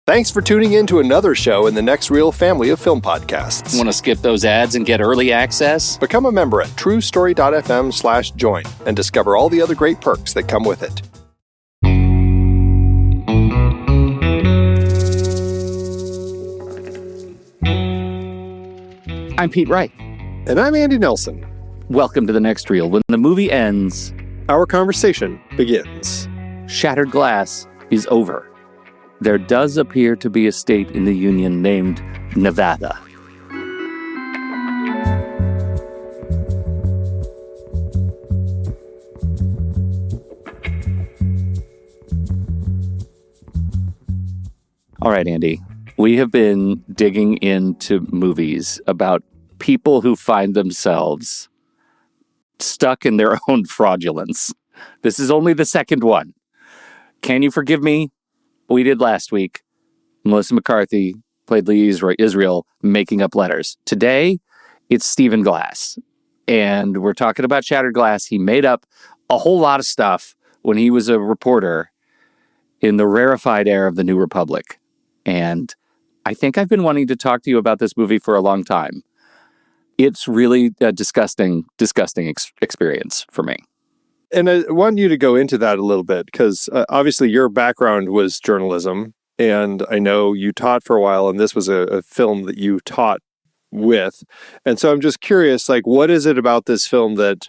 Thanks for tuning in to another show in the Next Reel family of film podcasts. Want to skip those ads and get early access? Become a member at truestory.fm/join and discover all the other great perks that come with it. I'm Pete Wright. And I'm Andy Nelson. Welcome to The Next Reel. When the movie ends, our conversation begins. Shattered glass is over. There does appear to be a state in the Union named Nevada. All right, Andy. We have been digging into movies about people who find themselves stuck in their own fraudulence. This is only the second one. Can you forgive me? We did last week. Melissa McCarthy played Lee Israel making up letters. Today, it's Stephen Glass. And we're talking about Shattered Glass. He made up a whole lot of stuff when he was a reporter in the rarefied air of the New Republic. And I think I've been wanting to talk to you about this movie for a long time. It's really a disgusting experience for me. And I want you to go into that a little bit because obviously your background was journalism, and I know you taught for a while, and this was a film that you taught with. And so I'm just curious, like, what is it about this film that,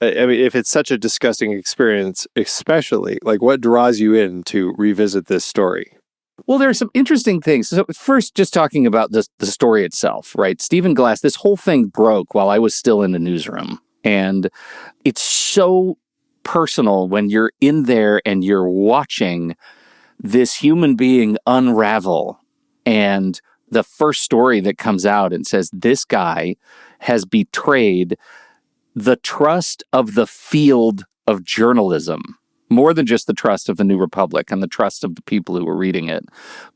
I mean, if it's such a disgusting experience, especially, like, what draws you in to revisit this story? Well, there are some interesting things. So first, just talking about the story itself, right? Stephen Glass, this whole thing broke while I was still in the newsroom. And it's so personal when you're in there and you're watching this human being unravel. And the first story that comes out and says, this guy has betrayed the trust of the field of journalism. More than just the trust of the New Republic and the trust of the people who were reading it,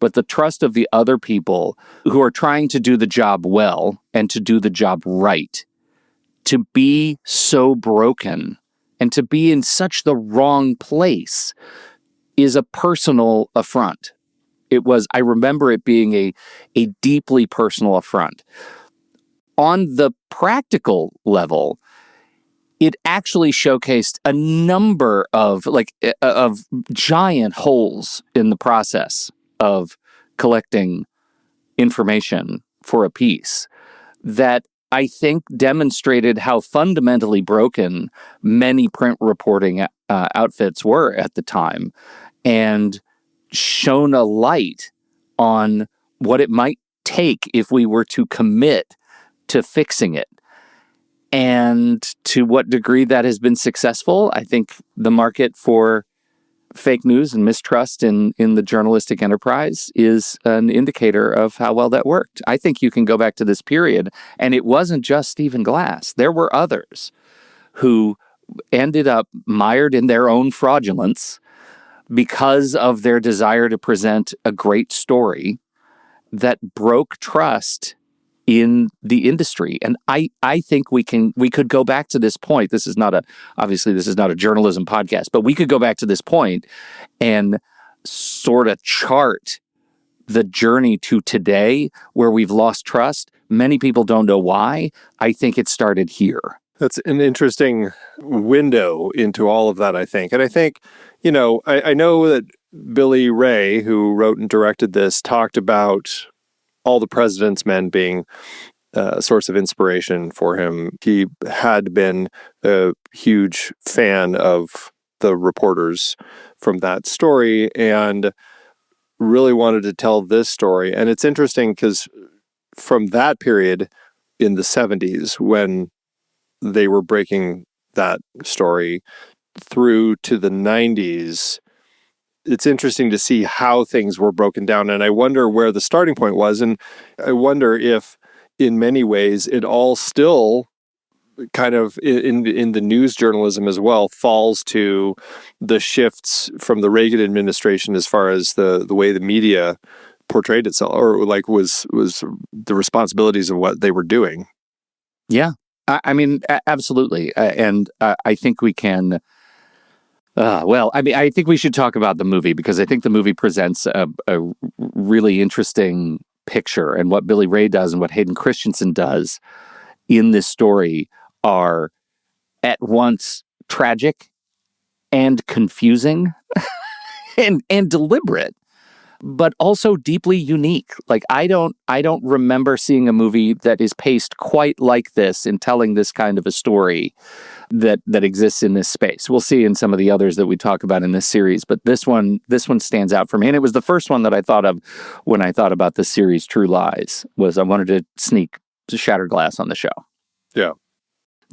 but the trust of the other people who are trying to do the job well and to do the job right. To be so broken and to be in such the wrong place is a personal affront. I remember it being a deeply personal affront. On the practical level, it actually showcased a number of giant holes in the process of collecting information for a piece that I think demonstrated how fundamentally broken many print reporting outfits were at the time, and shone a light on what it might take if we were to commit to fixing it. And to what degree that has been successful, I think the market for fake news and mistrust in the journalistic enterprise is an indicator of how well that worked. I think you can go back to this period, and it wasn't just Stephen Glass. There were others who ended up mired in their own fraudulence because of their desire to present a great story that broke trust in the industry. And I think we could go back to this point. This is not a journalism podcast, but we could go back to this point and sort of chart the journey to today where we've lost trust. Many people don't know why. I think it started here. That's an interesting window into all of that, I think. And I think, I know that Billy Ray, who wrote and directed this, talked about All the President's Men being a source of inspiration for him. He had been a huge fan of the reporters from that story and really wanted to tell this story. And it's interesting because from that period in the 70s, when they were breaking that story through to the 90s, it's interesting to see how things were broken down. And I wonder where the starting point was. And I wonder if, in many ways, it all still kind of in the news journalism as well falls to the shifts from the Reagan administration as far as the way the media portrayed itself, or like was the responsibilities of what they were doing. Yeah. I mean, absolutely. And I think we can Well, I mean, I think we should talk about the movie because I think the movie presents a really interesting picture, and what Billy Ray does and what Hayden Christensen does in this story are at once tragic and confusing and deliberate, but also deeply unique. Like I don't remember seeing a movie that is paced quite like this in telling this kind of a story that exists in this space. We'll see in some of the others that we talk about in this series, but this one stands out for me. And it was the first one that I thought of when I thought about the series True Lies, was I wanted to sneak Shattered Glass on the show. Yeah.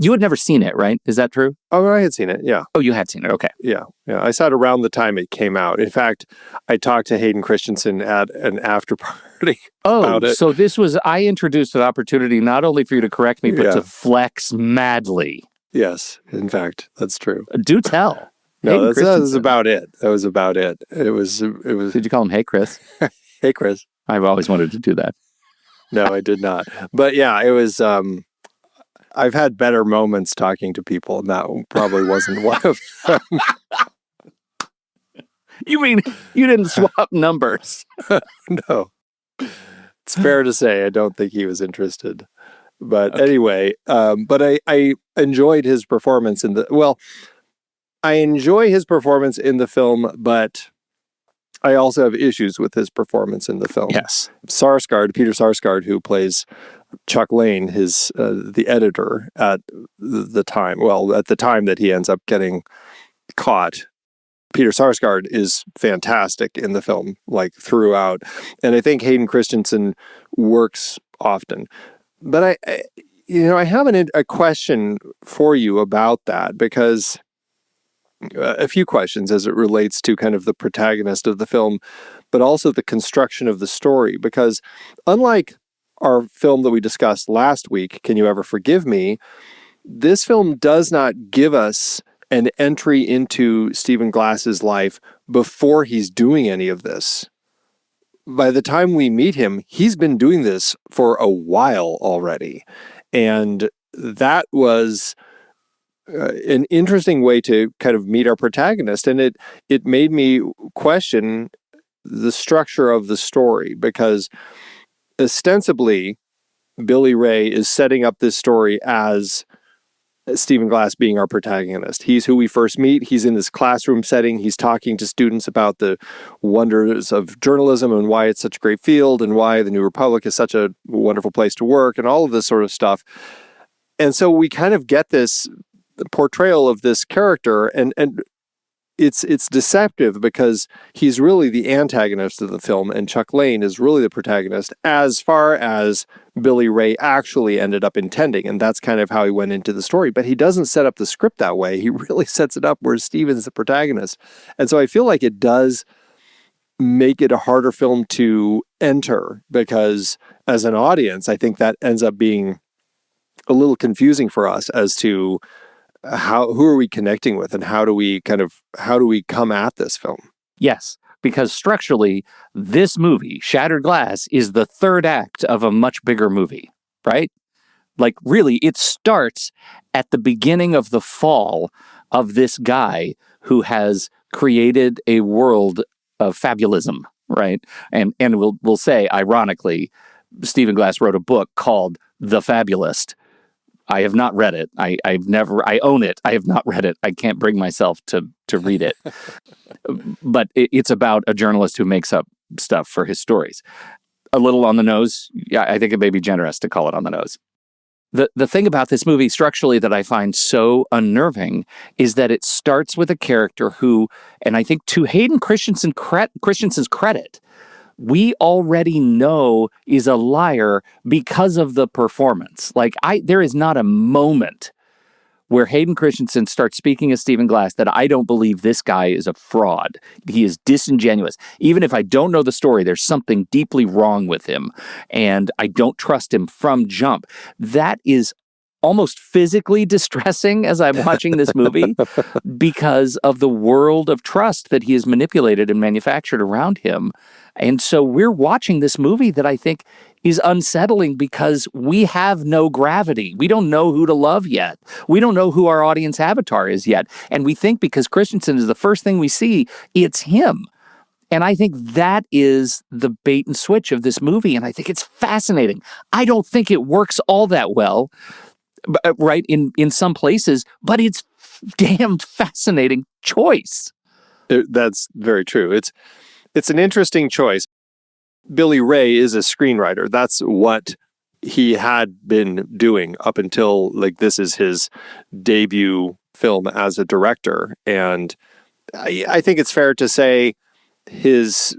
You had never seen it, right? Is that true? Oh, I had seen it. Yeah. Oh, you had seen it. Okay. Yeah. Yeah. I saw it around the time it came out. In fact, I talked to Hayden Christensen at an after party about it. So this was, I introduced an opportunity not only for you to correct me, but to flex madly. Yes. In fact, that's true. Do tell. No, that was about it. That was about it. It was. Did you call him Hey Chris? Hey Chris. I've always wanted to do that. No, I did not. But yeah, it was. I've had better moments talking to people, and that probably wasn't one of them. You mean you didn't swap numbers? No. It's fair to say I don't think he was interested. But anyway, but I enjoyed his performance I enjoy his performance in the film, but I also have issues with his performance in the film. Yes. Peter Sarsgaard, who plays Chuck Lane, the editor at the time. Well, at the time that he ends up getting caught, Peter Sarsgaard is fantastic in the film, like throughout. And I think Hayden Christensen works often. But I have a question for you about that, because a few questions as it relates to kind of the protagonist of the film, but also the construction of the story. Because unlike our film that we discussed last week, Can You Ever Forgive Me?, this film does not give us an entry into Stephen Glass's life before he's doing any of this. By the time we meet him, he's been doing this for a while already. And that was an interesting way to kind of meet our protagonist. And it made me question the structure of the story, because ostensibly Billy Ray is setting up this story as Stephen Glass being our protagonist. He's who we first meet. He's in this classroom setting. He's talking to students about the wonders of journalism and why it's such a great field and why the New Republic is such a wonderful place to work and all of this sort of stuff. And so we kind of get this portrayal of this character, and it's deceptive because he's really the antagonist of the film and Chuck Lane is really the protagonist, as far as Billy Ray actually ended up intending. And that's kind of how he went into the story. But he doesn't set up the script that way. He really sets it up where Steven's the protagonist. And so I feel like it does make it a harder film to enter, because as an audience, I think that ends up being a little confusing for us as to who are we connecting with, and how do we come at this film? Yes, because structurally, this movie, Shattered Glass, is the third act of a much bigger movie, right? Like, really, it starts at the beginning of the fall of this guy who has created a world of fabulism, right? And we'll say, ironically, Stephen Glass wrote a book called The Fabulist. I have not read it. I own it. I have not read it. I can't bring myself to read it. But it's about a journalist who makes up stuff for his stories. A little on the nose. Yeah, I think it may be generous to call it on the nose. The thing about this movie structurally that I find so unnerving is that it starts with a character who, and I think to Hayden Christensen's credit, we already know is a liar because of the performance. Like, there is not a moment where Hayden Christensen starts speaking as Stephen Glass that I don't believe this guy is a fraud. He is disingenuous. Even if I don't know the story, there's something deeply wrong with him, and I don't trust him from jump. That is almost physically distressing as I'm watching this movie because of the world of trust that he has manipulated and manufactured around him. And so we're watching this movie that I think is unsettling because we have no gravity. We don't know who to love yet. We don't know who our audience avatar is yet. And we think because Christensen is the first thing we see, it's him. And I think that is the bait and switch of this movie. And I think it's fascinating. I don't think it works all that well, right, in some places, but it's damned fascinating choice. That's very true. It's an interesting choice. Billy Ray is a screenwriter. That's what he had been doing up until this is his debut film as a director. And I think it's fair to say his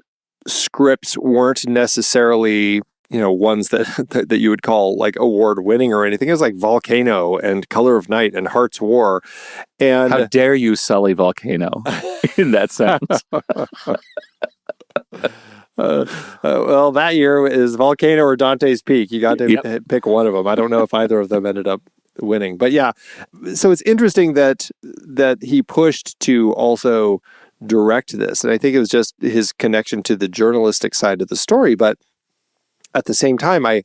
scripts weren't necessarily, ones that you would call award winning or anything. It was like Volcano and Color of Night and Heart's War. And how dare you sully Volcano in that sentence? Well, that year is Volcano or Dante's Peak. You got to pick one of them. I don't know if either of them ended up winning, but yeah. So it's interesting that he pushed to also direct this, and I think it was just his connection to the journalistic side of the story. But at the same time, I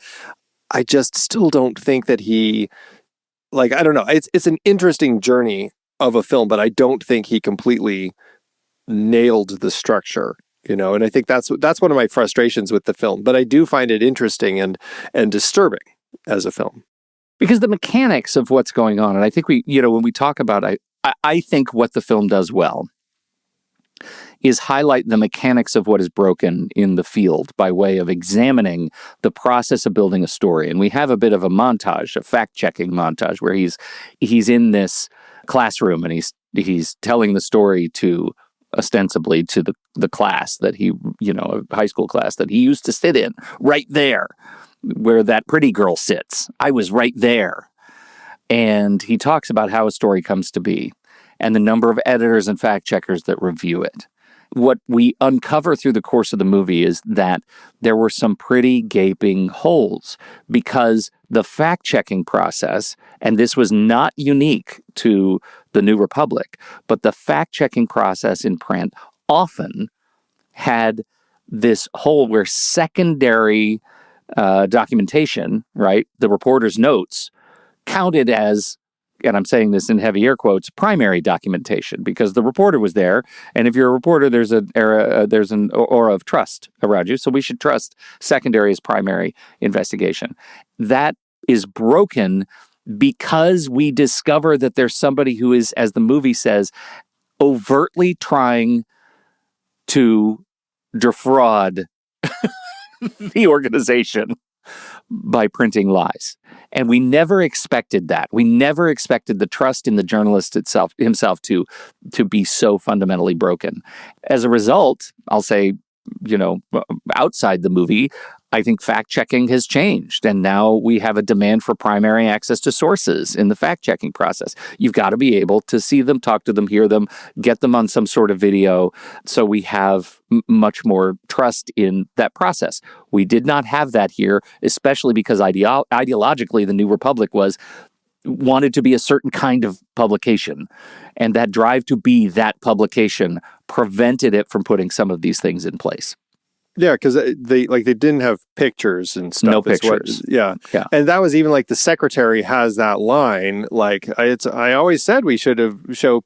just still don't think that he, I don't know. It's an interesting journey of a film, but I don't think he completely nailed the structure. And I think that's one of my frustrations with the film. But I do find it interesting and disturbing as a film. Because the mechanics of what's going on, and I think when we talk about I think what the film does well is highlight the mechanics of what is broken in the field by way of examining the process of building a story. And we have a bit of a montage, a fact-checking montage, where he's in this classroom and he's telling the story ostensibly to the class that he, a high school class that he used to sit in, right there, where that pretty girl sits. I was right there. And he talks about how a story comes to be and the number of editors and fact checkers that review it. What we uncover through the course of the movie is that there were some pretty gaping holes because the fact-checking process, and this was not unique to the New Republic, but the fact-checking process in print often had this hole where secondary documentation, right, the reporter's notes, counted as, and I'm saying this in heavy air quotes, primary documentation, because the reporter was there. And if you're a reporter, there's an aura of trust around you. So we should trust secondary as primary investigation. That is broken because we discover that there's somebody who is, as the movie says, overtly trying to defraud the organization by printing lies. And we never expected that. We never expected the trust in the journalist himself to be so fundamentally broken. As a result, I'll say, outside the movie, I think fact-checking has changed. And now we have a demand for primary access to sources in the fact-checking process. You've got to be able to see them, talk to them, hear them, get them on some sort of video. So we have much more trust in that process. We did not have that here, especially because ideologically, the New Republic wanted to be a certain kind of publication. And that drive to be that publication prevented it from putting some of these things in place. Yeah, because they didn't have pictures and stuff. No pictures. Yeah, and that was even the secretary has that line. I always said we should have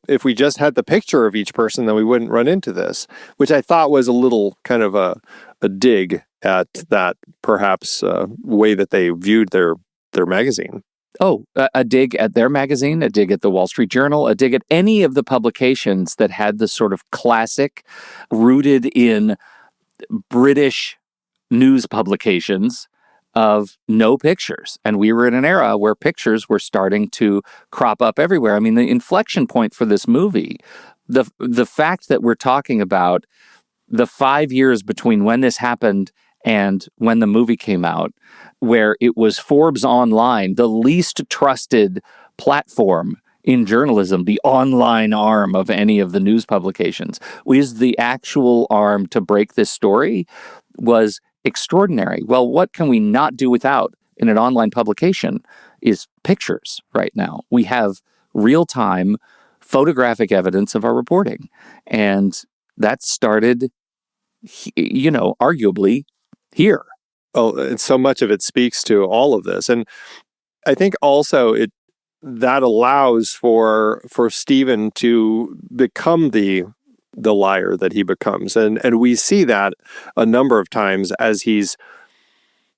if we just had the picture of each person, then we wouldn't run into this, which I thought was a little kind of a dig at that perhaps way that they viewed their magazine. Oh, a dig at their magazine, a dig at the Wall Street Journal, a dig at any of the publications that had the sort of classic, rooted in British news publications of no pictures. And we were in an era where pictures were starting to crop up everywhere. I mean, the inflection point for this movie, the fact that we're talking about the 5 years between when this happened and when the movie came out, where it was Forbes Online, the least trusted platform in journalism, the online arm of any of the news publications, was the actual arm to break this story, was extraordinary. Well, what can we not do without in an online publication is pictures right now. We have real-time photographic evidence of our reporting. And that started, arguably here. Oh, and so much of it speaks to all of this. And I think also that allows for Stephen to become the liar that he becomes. And we see that a number of times as he's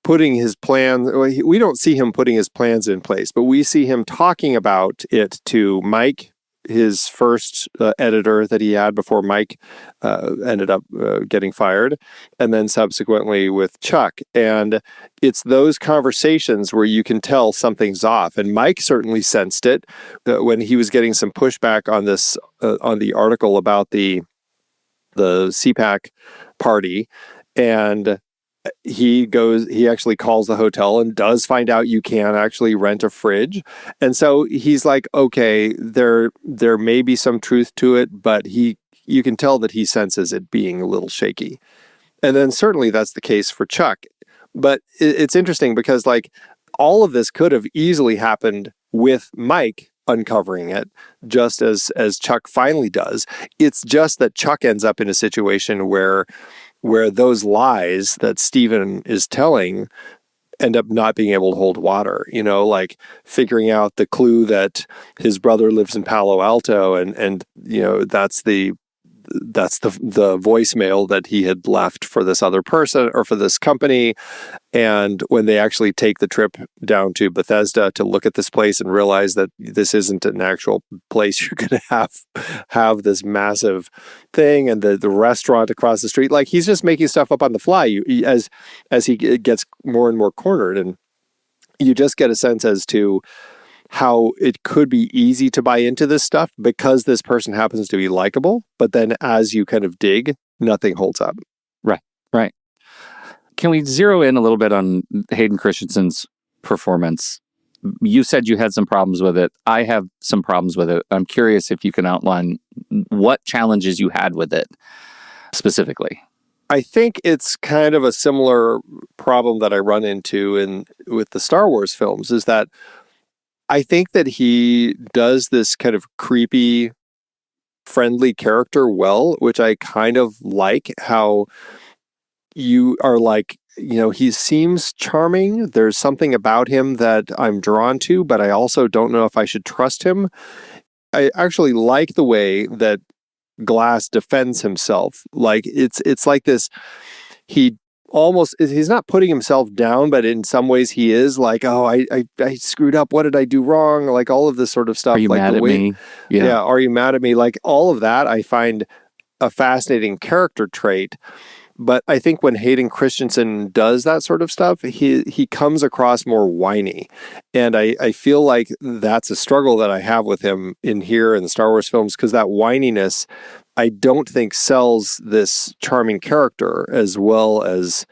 putting his plans. We don't see him putting his plans in place, but we see him talking about it to Mike, his first editor that he had before Mike ended up getting fired, and then subsequently with Chuck. And it's those conversations where you can tell something's off. And Mike certainly sensed it when he was getting some pushback on this, on the article about the CPAC party. And he actually calls the hotel and does find out you can actually rent a fridge. And so he's like, okay, there may be some truth to it, but you can tell that he senses it being a little shaky. And then certainly that's the case for Chuck. But it's interesting because like all of this could have easily happened with Mike uncovering it, just as Chuck finally does. It's just that Chuck ends up in a situation where those lies that Stephen is telling end up not being able to hold water, like figuring out the clue that his brother lives in Palo Alto and that's the voicemail that he had left for this other person or for this company. And when they actually take the trip down to Bethesda to look at this place and realize that this isn't an actual place you're going to have this massive thing, and the restaurant across the street, like he's just making stuff up on the fly as he gets more and more cornered. And you just get a sense as to how it could be easy to buy into this stuff because this person happens to be likable. But then as you kind of dig, nothing holds up. Right. Can we zero in a little bit on Hayden Christensen's performance? You said you had some problems with it. I have some problems with it. I'm curious if you can outline what challenges you had with it specifically. I think it's kind of a similar problem that I run into with the Star Wars films, is that I think that he does this kind of creepy, friendly character well, which I kind of like. How you are like, he seems charming. There's something about him that I'm drawn to, but I also don't know if I should trust him. I actually like the way that Glass defends himself. Like it's like this, he's not putting himself down, but in some ways he is like, oh, I screwed up. What did I do wrong? Like all of this sort of stuff. Are you like mad at me? Yeah. Are you mad at me? Like all of that I find a fascinating character trait. But I think when Hayden Christensen does that sort of stuff, he comes across more whiny. And I feel like that's a struggle that I have with him in here in the Star Wars films, because that whininess, I don't think sells this charming character as well as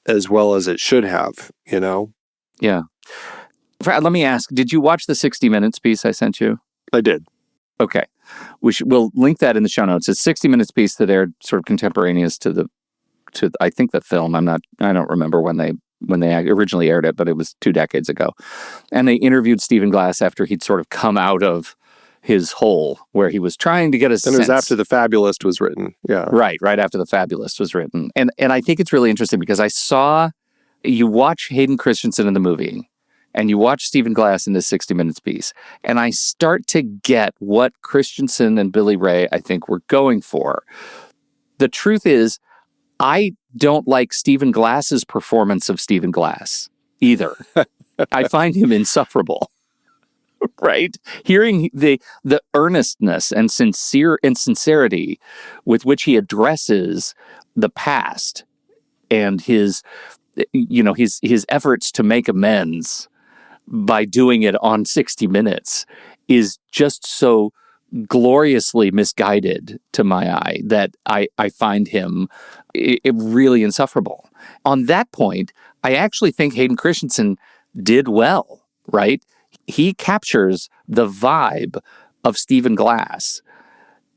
it should have, Yeah. Let me ask, did you watch the 60 Minutes piece I sent you? I did. Okay. We'll link that in the show notes. It's a 60 Minutes piece that aired sort of contemporaneous to I think the film. I don't remember when they originally aired it, but it was 2 decades ago. And they interviewed Stephen Glass after he'd sort of come out of his hole where he was trying to get a sense. And it was after The Fabulist was written. Yeah. Right after The Fabulist was written. And I think it's really interesting because you watch Hayden Christensen in the movie and you watch Stephen Glass in this 60 Minutes piece, and I start to get what Christensen and Billy Ray, I think, were going for. The truth is, I don't like Stephen Glass's performance of Stephen Glass either. I find him insufferable. Right? Hearing the earnestness and sincerity with which he addresses the past and his efforts to make amends by doing it on 60 Minutes is just so gloriously misguided to my eye that I find him really insufferable. On that point, I actually think Hayden Christensen did well, right? He captures the vibe of Stephen Glass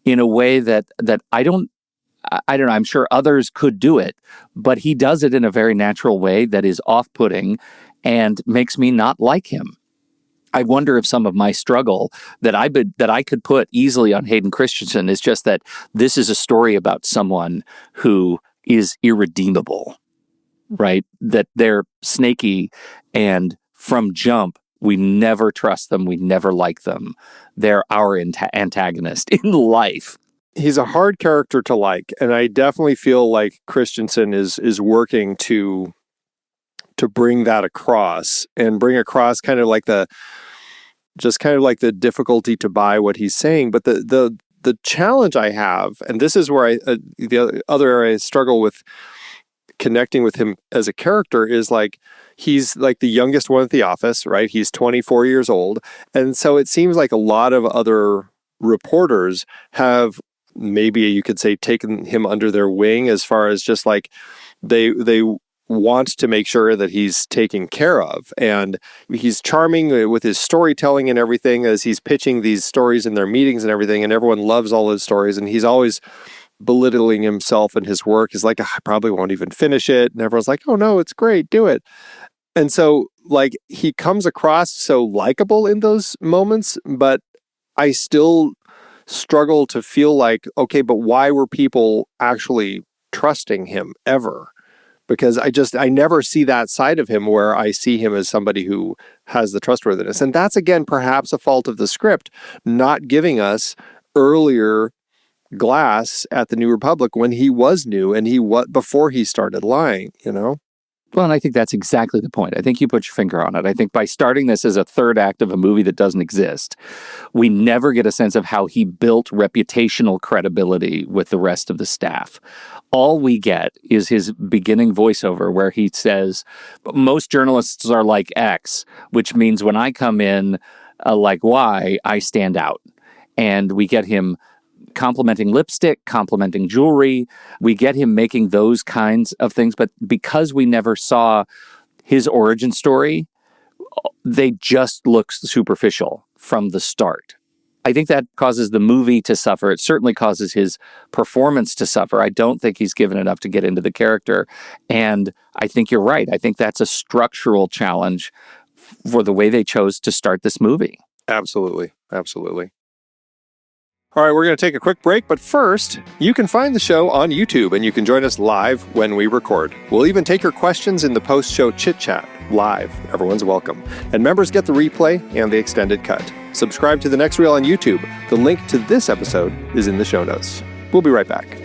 in a way that I don't know, I'm sure others could do it, but he does it in a very natural way that is off-putting and makes me not like him. I wonder if some of my struggle that I could put easily on Hayden Christensen is just that this is a story about someone who is irredeemable, right? That they're snaky, and from jump, we never trust them. We never like them. They're our antagonist in life. He's a hard character to like, and I definitely feel like Christensen is working to bring that across, and bring across kind of like the difficulty to buy what he's saying. But the challenge I have, and this is where the other area I struggle with connecting with him as a character, is like, he's like the youngest one at the office, right? He's 24 years old. And so it seems like a lot of other reporters have, maybe you could say, taken him under their wing, as far as just like they want to make sure that he's taken care of. And he's charming with his storytelling and everything, as he's pitching these stories in their meetings and everything. And everyone loves all his stories. And he's always belittling himself and his work. He's like, I probably won't even finish it. And everyone's like, oh no, it's great, do it. And so like, he comes across so likable in those moments, but I still struggle to feel like, okay, but why were people actually trusting him ever? Because I never see that side of him, where I see him as somebody who has the trustworthiness. And that's, again, perhaps a fault of the script, not giving us earlier Glass at the New Republic when he was new, and before he started lying, you know? Well, and I think that's exactly the point. I think you put your finger on it. I think by starting this as a third act of a movie that doesn't exist, we never get a sense of how he built reputational credibility with the rest of the staff. All we get is his beginning voiceover, where he says, most journalists are like X, which means when I come in like Y, I stand out. And we get him complimenting lipstick, complimenting jewelry. We get him making those kinds of things. But because we never saw his origin story, they just look superficial from the start. I think that causes the movie to suffer. It certainly causes his performance to suffer. I don't think he's given enough to get into the character. And I think you're right. I think that's a structural challenge for the way they chose to start this movie. Absolutely. Absolutely. All right, we're going to take a quick break, but first, you can find the show on YouTube, and you can join us live when we record. We'll even take your questions in the post-show chit-chat live. Everyone's welcome. And members get the replay and the extended cut. Subscribe to The Next Reel on YouTube. The link to this episode is in the show notes. We'll be right back.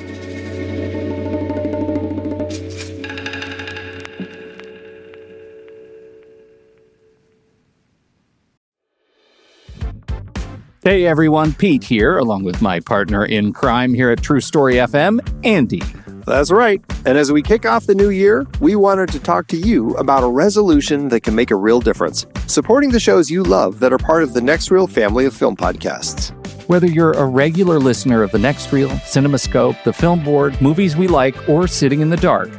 Hey everyone, Pete here, along with my partner in crime here at True Story FM, Andy. That's right. And as we kick off the new year, we wanted to talk to you about a resolution that can make a real difference, supporting the shows you love that are part of the Next Reel family of film podcasts. Whether you're a regular listener of The Next Reel, CinemaScope, The Film Board, Movies We Like, or Sitting in the Dark,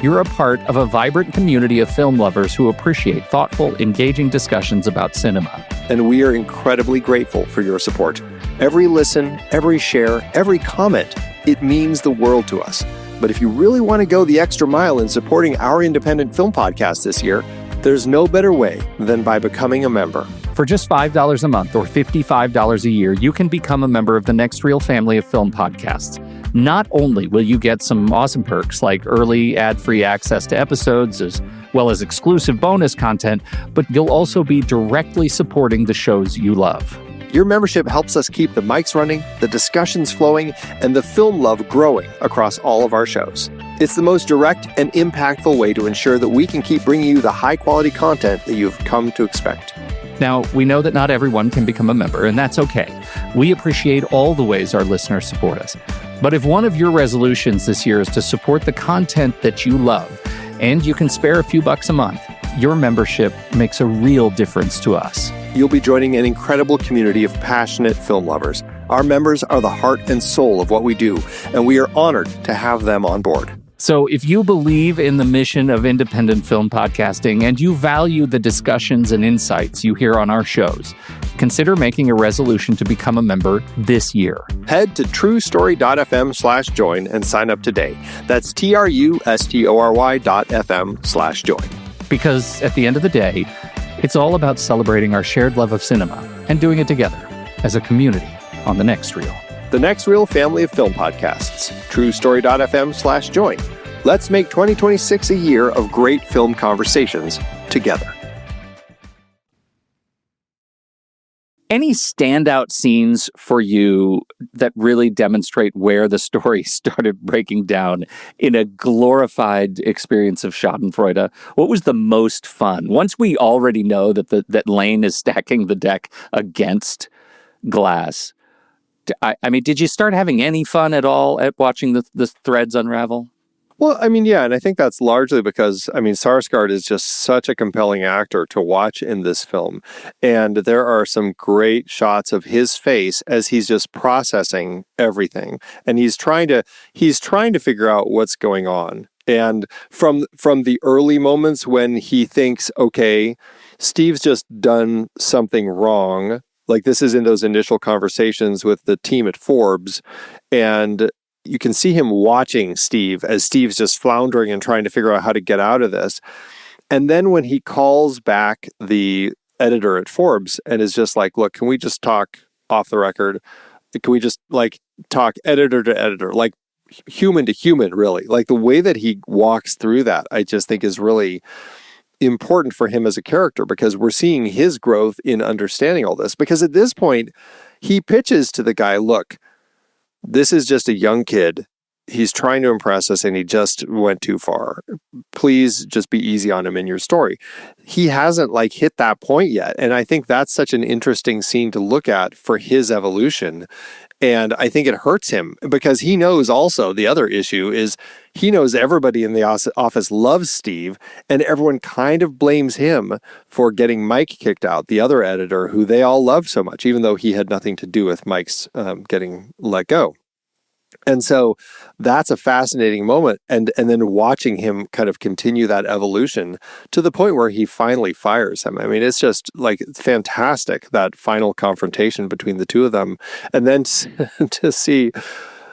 you're a part of a vibrant community of film lovers who appreciate thoughtful, engaging discussions about cinema. And we are incredibly grateful for your support. Every listen, every share, every comment, it means the world to us. But if you really want to go the extra mile in supporting our independent film podcast this year, there's no better way than by becoming a member. For just $5 a month or $55 a year, you can become a member of the Next Reel family of film podcasts. Not only will you get some awesome perks like early ad-free access to episodes as well as exclusive bonus content, but you'll also be directly supporting the shows you love. Your membership helps us keep the mics running, the discussions flowing, and the film love growing across all of our shows. It's the most direct and impactful way to ensure that we can keep bringing you the high-quality content that you've come to expect. Now, we know that not everyone can become a member, and that's okay. We appreciate all the ways our listeners support us. But if one of your resolutions this year is to support the content that you love, and you can spare a few bucks a month, your membership makes a real difference to us. You'll be joining an incredible community of passionate film lovers. Our members are the heart and soul of what we do, and we are honored to have them on board. So if you believe in the mission of independent film podcasting and you value the discussions and insights you hear on our shows, consider making a resolution to become a member this year. Head to truestory.fm/join and sign up today. That's truestory.fm/join. Because at the end of the day, it's all about celebrating our shared love of cinema and doing it together as a community on The Next Reel. The Next Reel family of film podcasts. truestory.fm/join. Let's make 2026 a year of great film conversations together. Any standout scenes for you that really demonstrate where the story started breaking down in a glorified experience of Schadenfreude? What was the most fun? Once we already know that Lane is stacking the deck against Glass, I mean, did you start having any fun at all at watching the threads unravel? Well, I mean, yeah, and I think that's largely because, I mean, Sarsgaard is just such a compelling actor to watch in this film. And there are some great shots of his face as he's just processing everything. And he's trying to figure out what's going on. And from the early moments when he thinks, okay, Steve's just done something wrong, like this is in those initial conversations with the team at Forbes, and you can see him watching Steve as Steve's just floundering and trying to figure out how to get out of this. And then when he calls back the editor at Forbes and is just like, look, can we just talk off the record? Can we just like talk editor to editor, like human to human, really? Like the way that he walks through that, I just think is really important for him as a character, because we're seeing his growth in understanding all this. Because at this point, he pitches to the guy, look, this is just a young kid. He's trying to impress us and he just went too far. Please just be easy on him in your story. He hasn't like hit that point yet. And I think that's such an interesting scene to look at for his evolution. And I think it hurts him because he knows also the other issue is he knows everybody in the office loves Steve, and everyone kind of blames him for getting Mike kicked out, the other editor who they all loved so much, even though he had nothing to do with Mike's getting let go. And so that's a fascinating moment. And then watching him kind of continue that evolution to the point where he finally fires him. I mean, it's just like fantastic, that final confrontation between the two of them. And then to see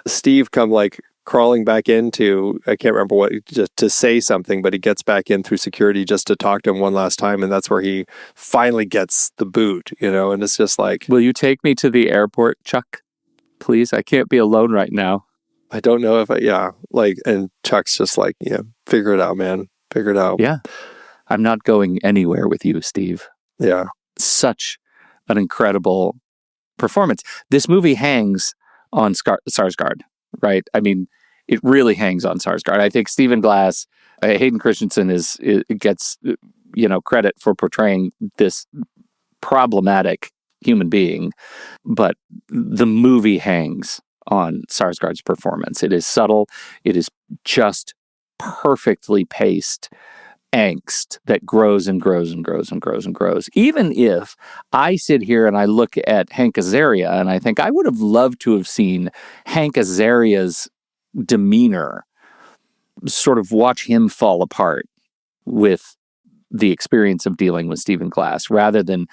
Steve come like crawling back into, I can't remember what, just to say something, but he gets back in through security just to talk to him one last time. And that's where he finally gets the boot, you know, and it's just like, will you take me to the airport, Chuck? Please, I can't be alone right now. I don't know if and Chuck's just like, yeah, figure it out, man. Figure it out. Yeah. I'm not going anywhere with you, Steve. Yeah. Such an incredible performance. This movie hangs on Sarsgaard, right? I mean, it really hangs on Sarsgaard. I think Stephen Glass, Hayden Christensen gets credit for portraying this problematic human being, but the movie hangs on Sarsgaard's performance. It is subtle. It is just perfectly paced angst that grows and grows and grows and grows and grows. Even if I sit here and I look at Hank Azaria and I think I would have loved to have seen Hank Azaria's demeanor, sort of watch him fall apart with the experience of dealing with Stephen Glass, rather than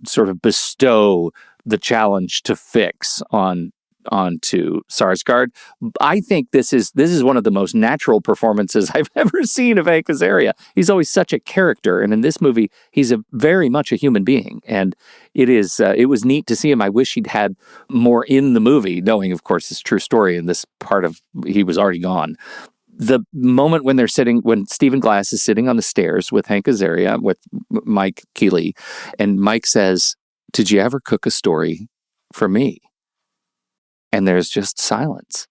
sort of bestow the challenge to fix onto Sarsgaard. I think this is one of the most natural performances I've ever seen of Hank Azaria. He's always such a character, and in this movie, he's very much a human being. And it was neat to see him. I wish he'd had more in the movie, knowing, of course, his true story. In this part of he was already gone. The moment when Stephen Glass is sitting on the stairs with Hank Azaria, with Mike Keeley, and Mike says, "Did you ever cook a story for me?" And there's just silence.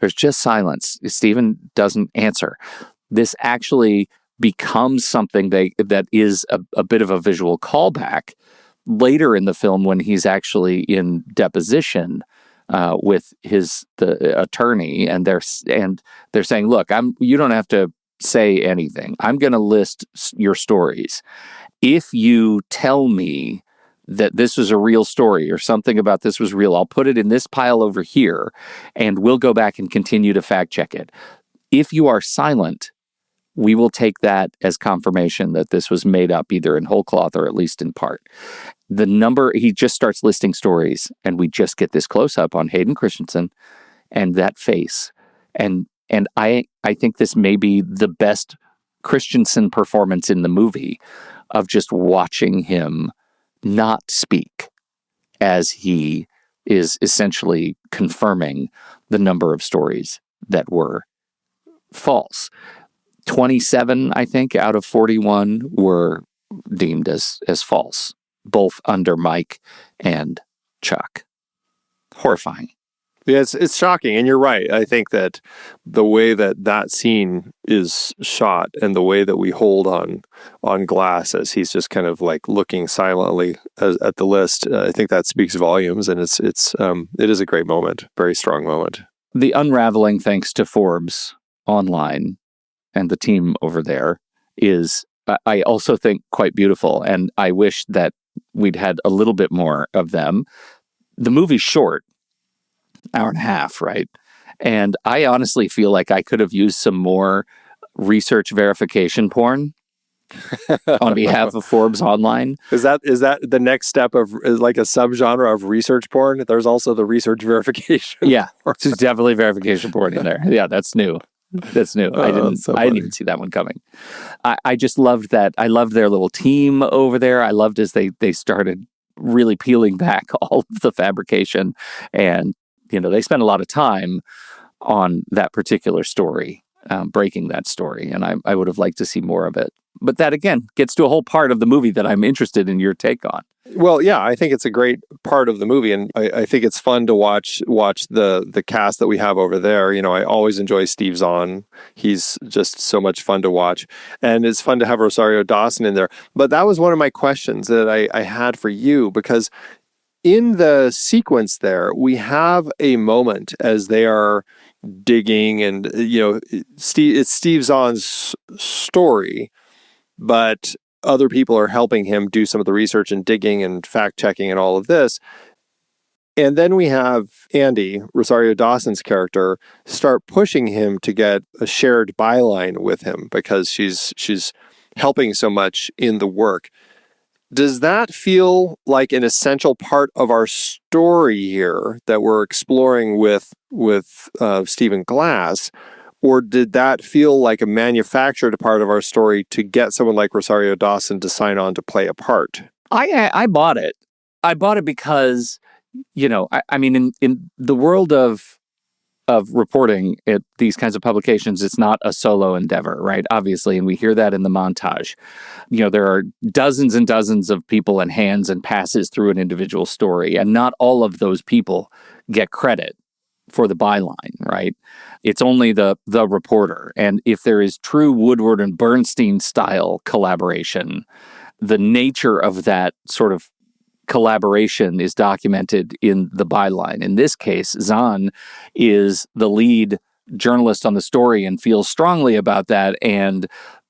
There's just silence. Stephen doesn't answer. This actually becomes something that is a bit of a visual callback later in the film when he's actually in deposition with the attorney, and they're saying, "Look, you don't have to say anything. I'm going to list your stories. If you tell me that this was a real story or something about this was real, I'll put it in this pile over here, and we'll go back and continue to fact check it. If you are silent, we will take that as confirmation that this was made up either in whole cloth or at least in part." He just starts listing stories, and we just get this close up on Hayden Christensen and that face. And I think this may be the best Christensen performance in the movie, of just watching him not speak as he is essentially confirming the number of stories that were false. 27, I think, out of 41 were deemed as false, both under Mike and Chuck. Horrifying. Yeah, it's shocking, and you're right. I think that the way that scene is shot and the way that we hold on Glass as he's just kind of like looking silently at the list, I think that speaks volumes, and it is a great moment, very strong moment. The unraveling, thanks to Forbes online and the team over there, is, I also think, quite beautiful, and I wish that we'd had a little bit more of them. The movie's short, hour and a half, right? And I honestly feel like I could have used some more research verification porn on behalf of Forbes Online. Is that the next step of like a subgenre of research porn? There's also the research verification. Yeah, there's definitely verification porn in there. Yeah, that's new. That's new. I didn't even see that one coming. I just loved that. I loved their little team over there. I loved as they started really peeling back all of the fabrication, and they spent a lot of time on that particular story, breaking that story, and I would have liked to see more of it. But that, again, gets to a whole part of the movie that I'm interested in your take on. Well, yeah, I think it's a great part of the movie, and I think it's fun to watch the cast that we have over there. I always enjoy Steve Zahn. He's just so much fun to watch, and it's fun to have Rosario Dawson in there. But that was one of my questions that I had for you, because in the sequence there, we have a moment as they are digging, and it's Steve Zahn's story, but other people are helping him do some of the research and digging and fact checking and all of this. And then we have Andy, Rosario Dawson's character, start pushing him to get a shared byline with him because she's helping so much in the work. Does that feel like an essential part of our story here that we're exploring with Stephen Glass? Or did that feel like a manufactured part of our story to get someone like Rosario Dawson to sign on to play a part? I bought it. I bought it because, I mean, in the world of reporting at these kinds of publications, it's not a solo endeavor, right? Obviously, and we hear that in the montage. There are dozens and dozens of people and hands and passes through an individual story, and not all of those people get credit for the byline, right? It's only the reporter. And if there is true Woodward and Bernstein style collaboration, the nature of that sort of collaboration is documented in the byline. In this case, Zahn is the lead journalist on the story and feels strongly about that. And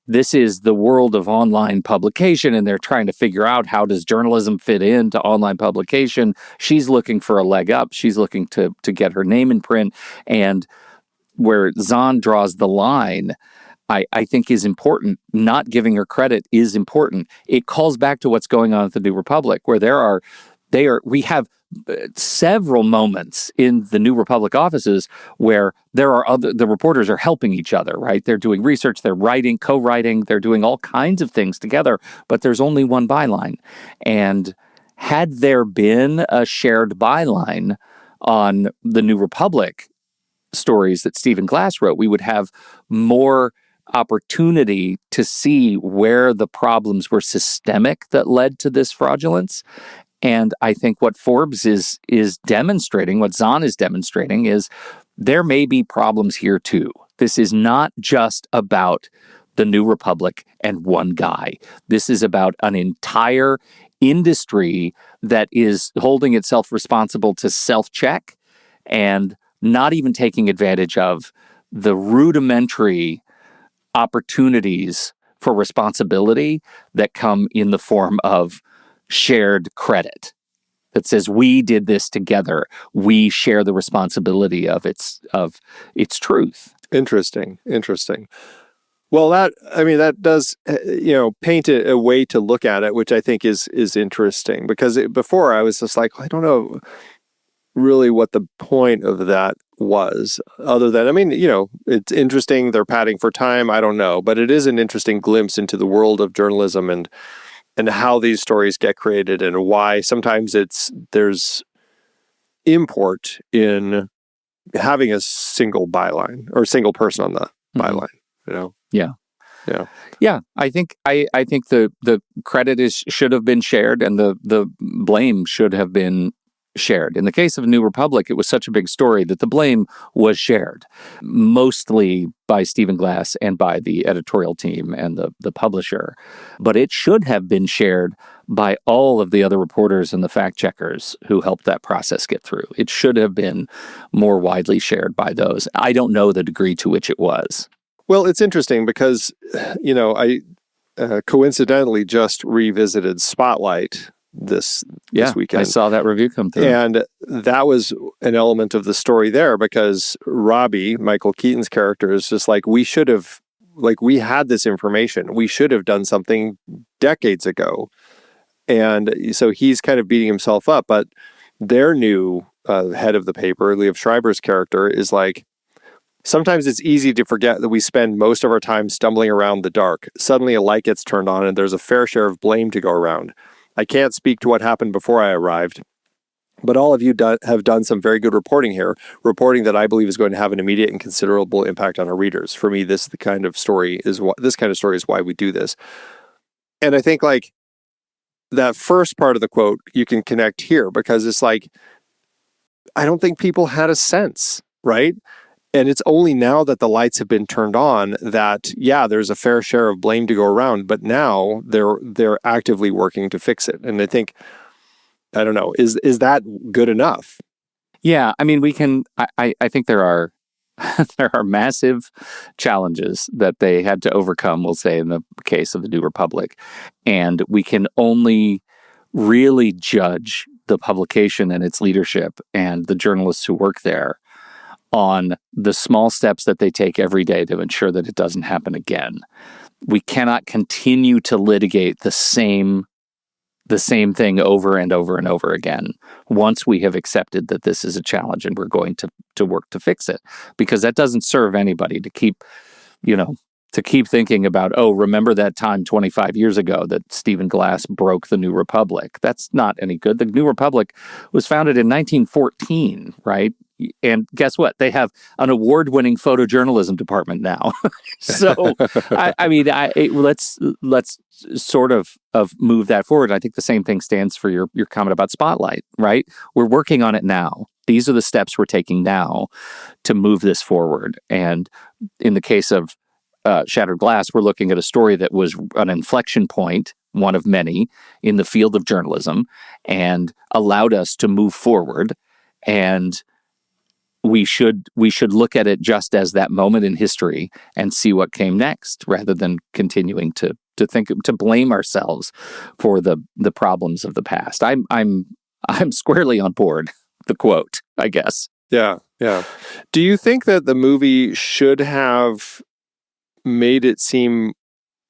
this is the world of online publication, and they're trying to figure out, how does journalism fit into online publication? She's looking for a leg up. She's looking to get her name in print. And where Zahn draws the line, I think is important. Not giving her credit is important. It calls back to what's going on at the New Republic, where we have several moments in the New Republic offices where the reporters are helping each other, right? They're doing research, they're writing, co-writing, they're doing all kinds of things together, but there's only one byline. And had there been a shared byline on the New Republic stories that Stephen Glass wrote, we would have more opportunity to see where the problems were systemic that led to this fraudulence. And I think what Forbes is demonstrating, what Zahn is demonstrating, is there may be problems here too. This is not just about the New Republic and one guy. This is about an entire industry that is holding itself responsible to self-check and not even taking advantage of the rudimentary opportunities for responsibility that come in the form of shared credit that says we did this together. We share the responsibility of its truth. Interesting. Well, that does paint a way to look at it, which I think is interesting, because before I was just like, I don't know really what the point of that was, other than, it's interesting. They're padding for time. I don't know, but it is an interesting glimpse into the world of journalism and how these stories get created, and why sometimes there's import in having a single byline or a single person byline, you know? Yeah. Yeah. Yeah, I think the credit should have been shared, and the blame should have been shared. In the case of New Republic, it was such a big story that the blame was shared, mostly by Stephen Glass and by the editorial team and the publisher. But it should have been shared by all of the other reporters and the fact checkers who helped that process get through. It should have been more widely shared by those. I don't know the degree to which it was. Well, it's interesting because, I coincidentally just revisited Spotlight this weekend. I saw that review come through. And that was an element of the story there because Robbie, Michael Keaton's character, is just like, we had this information. We should have done something decades ago. And so he's kind of beating himself up. But their new head of the paper, Liev Schreiber's character, is like, sometimes it's easy to forget that we spend most of our time stumbling around the dark. Suddenly a light gets turned on and there's a fair share of blame to go around. I can't speak to what happened before I arrived, but all of you have done some very good reporting here, reporting that I believe is going to have an immediate and considerable impact on our readers. For me, this kind of story is why we do this. And I think like that first part of the quote you can connect here because it's like, I don't think people had a sense, right? And it's only now that the lights have been turned on that, there's a fair share of blame to go around, but now they're actively working to fix it. And I think, I don't know, is that good enough? Yeah, I mean, we can. I think there are there are massive challenges that they had to overcome. We'll say in the case of the New Republic, and we can only really judge the publication and its leadership and the journalists who work there on the small steps that they take every day to ensure that it doesn't happen again. We cannot continue to litigate the same thing over and over and over again once we have accepted that this is a challenge and we're going to work to fix it, because that doesn't serve anybody to keep thinking about, remember that time 25 years ago that Stephen Glass broke the New Republic. That's not any good. The New Republic was founded in 1914, right? And guess what? They have an award-winning photojournalism department now. So, let's sort of move that forward. I think the same thing stands for your comment about Spotlight, right? We're working on it now. These are the steps we're taking now to move this forward. And in the case of Shattered Glass, we're looking at a story that was an inflection point, one of many, in the field of journalism, and allowed us to move forward. And we should look at it just as that moment in history and see what came next, rather than continuing to blame ourselves for the problems of the past. I'm squarely on board the quote, I guess. Yeah. Do you think that the movie should have made it seem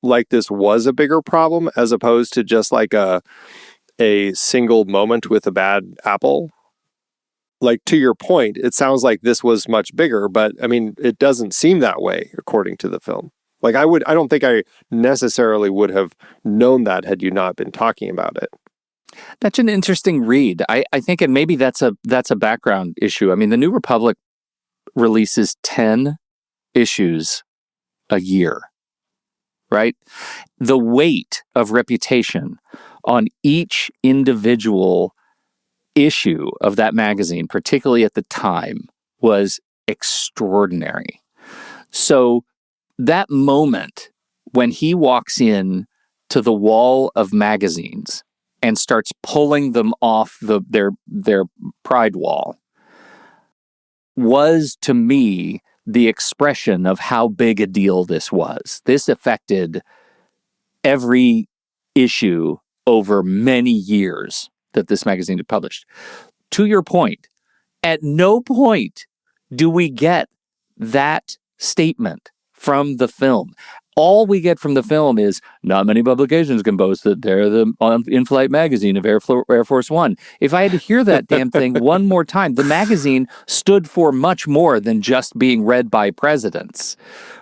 like this was a bigger problem as opposed to just like a single moment with a bad apple? Like, to your point, it sounds like this was much bigger, but I mean, it doesn't seem that way according to the film. Like, I don't think I necessarily would have known that had you not been talking about it. That's an interesting read. I think, and maybe that's a background issue. I mean, the New Republic releases 10 issues a year, right? The weight of reputation on each individual issue of that magazine, particularly at the time, was extraordinary. So that moment when he walks in to the wall of magazines and starts pulling them off their pride wall was, to me, the expression of how big a deal this was. This affected every issue over many years that this magazine had published. To your point, at no point do we get that statement from the film. All we get from the film is, not many publications can boast that they're the in-flight magazine of Air Force One. If I had to hear that damn thing one more time, the magazine stood for much more than just being read by presidents,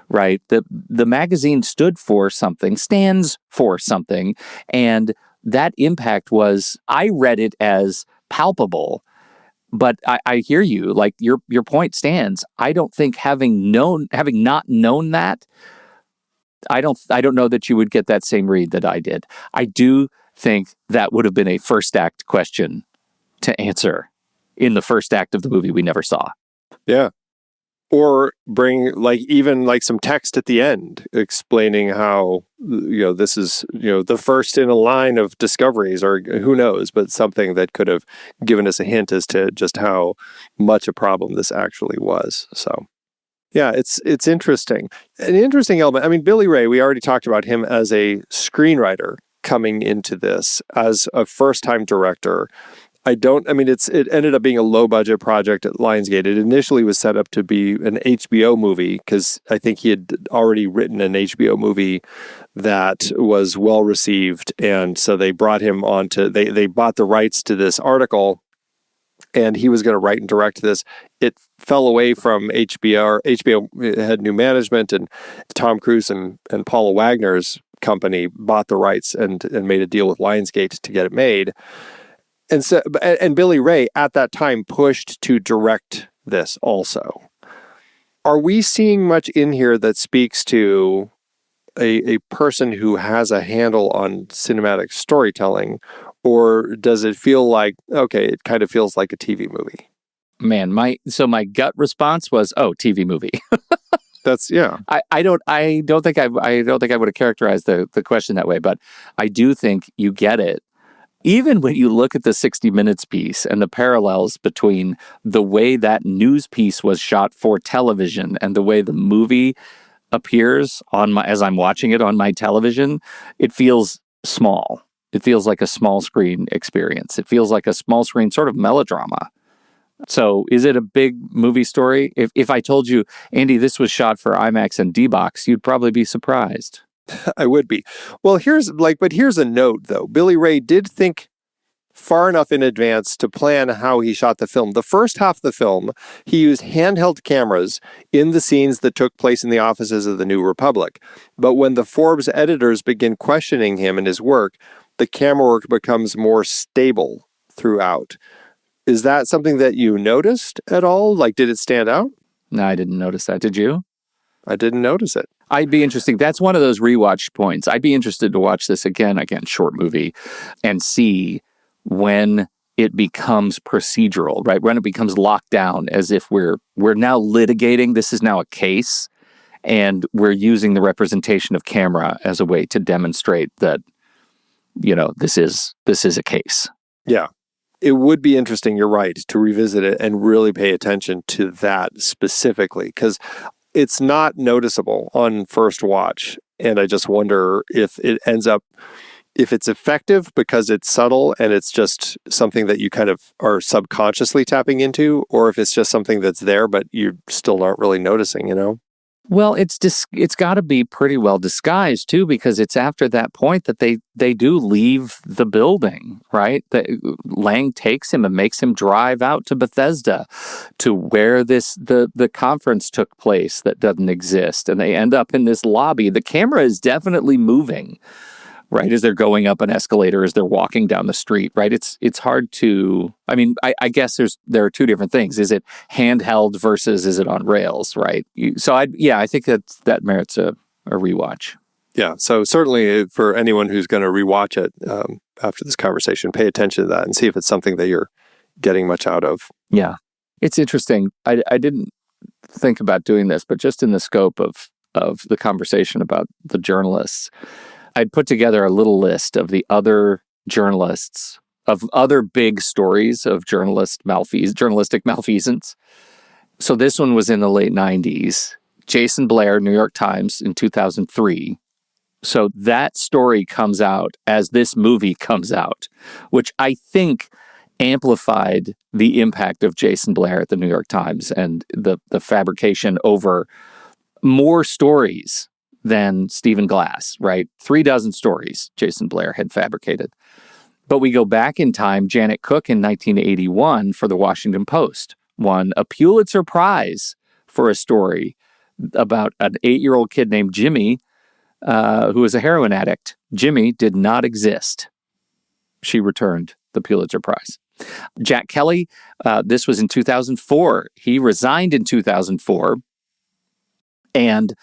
right? The magazine stood for something, stands for something, and that impact was, I read it as palpable But I hear you. Like your point stands. I don't think having not known that, I don't know that you would get that same read that I did. I do think that would have been a first act question to answer in the first act of the movie we never saw. Yeah. Or bring even some text at the end explaining how, this is, the first in a line of discoveries, or who knows, but something that could have given us a hint as to just how much a problem this actually was. So, yeah, it's interesting. An interesting element. I mean, Billy Ray, we already talked about him as a screenwriter coming into this, as a first-time director. It ended up being a low budget project at Lionsgate. It initially was set up to be an HBO movie because I think he had already written an HBO movie that was well received. And so they brought him on they bought the rights to this article, and he was going to write and direct this. It fell away from HBO. HBO had new management, and Tom Cruise and Paula Wagner's company bought the rights and made a deal with Lionsgate to get it made. And Billy Ray at that time pushed to direct this also. Are we seeing much in here that speaks to a person who has a handle on cinematic storytelling, or does it feel like, okay, it kind of feels like a TV movie? Man, my gut response was, oh, TV movie. That's, yeah. I don't think I would have characterized the question that way, but I do think you get it. Even when you look at the 60 Minutes piece and the parallels between the way that news piece was shot for television and the way the movie appears as I'm watching it on my television, it feels small. It feels like a small screen experience. It feels like a small screen sort of melodrama. So is it a big movie story? If I told you, Andy, this was shot for IMAX and D-Box, you'd probably be surprised. I would be. Well, here's a note though. Billy Ray did think far enough in advance to plan how he shot the film. The first half of the film, he used handheld cameras in the scenes that took place in the offices of the New Republic. But when the Forbes editors begin questioning him and his work, the camera work becomes more stable throughout. Is that something that you noticed at all? Like, did it stand out? No, I didn't notice that. Did you? I didn't notice it. I'd be interested. That's one of those rewatch points. I'd be interested to watch this again, short movie, and see when it becomes procedural, right? When it becomes locked down, as if we're now litigating. This is now a case, and we're using the representation of camera as a way to demonstrate that, this is a case. Yeah. It would be interesting, you're right, to revisit it and really pay attention to that specifically, because it's not noticeable on first watch. And I just wonder if it's effective because it's subtle and it's just something that you kind of are subconsciously tapping into, or if it's just something that's there, but you still aren't really noticing, Well, it's got to be pretty well disguised too, because it's after that point that they do leave the building, right? Lang takes him and makes him drive out to Bethesda, to where the conference took place that doesn't exist, and they end up in this lobby. The camera is definitely moving, right, as they're going up an escalator, as they're walking down the street, right? It's hard to, I guess there are two different things. Is it handheld versus is it on rails, right? I think that merits a rewatch. Yeah, so certainly for anyone who's going to rewatch it after this conversation, pay attention to that and see if it's something that you're getting much out of. Yeah, it's interesting. I didn't think about doing this, but just in the scope of the conversation about the journalists, I'd put together a little list of the other journalists, of other big stories of journalistic malfeasance. So this one was in the late 90s. Jason Blair, New York Times, in 2003. So that story comes out as this movie comes out, which I think amplified the impact of Jason Blair at the New York Times and the fabrication over more stories than Stephen Glass, right? 36 stories Jason Blair had fabricated. But we go back in time, Janet Cook in 1981 for the Washington Post won a Pulitzer Prize for a story about an 8-year-old kid named Jimmy who was a heroin addict. Jimmy did not exist. She returned the Pulitzer Prize. Jack Kelly, this was in 2004. He resigned in 2004. And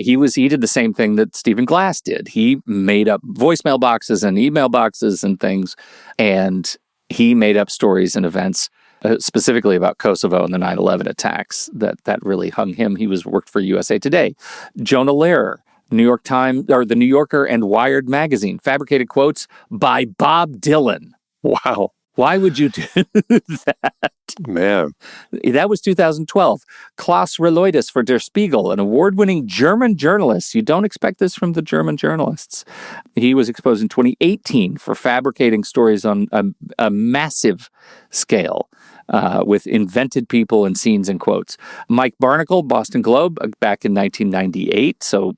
he did the same thing that Stephen Glass did. He made up voicemail boxes and email boxes and things, and he made up stories and events specifically about Kosovo and the 9/11 attacks that really hung him. He worked for USA Today. Jonah Lehrer, New York Times, or the New Yorker and Wired magazine, fabricated quotes by Bob Dylan. Wow. Why would you do that? Man. That was 2012. Klaus Reloidis for Der Spiegel, an award-winning German journalist. You don't expect this from the German journalists. He was exposed in 2018 for fabricating stories on a massive scale with invented people and scenes and quotes. Mike Barnacle, Boston Globe, back in 1998. So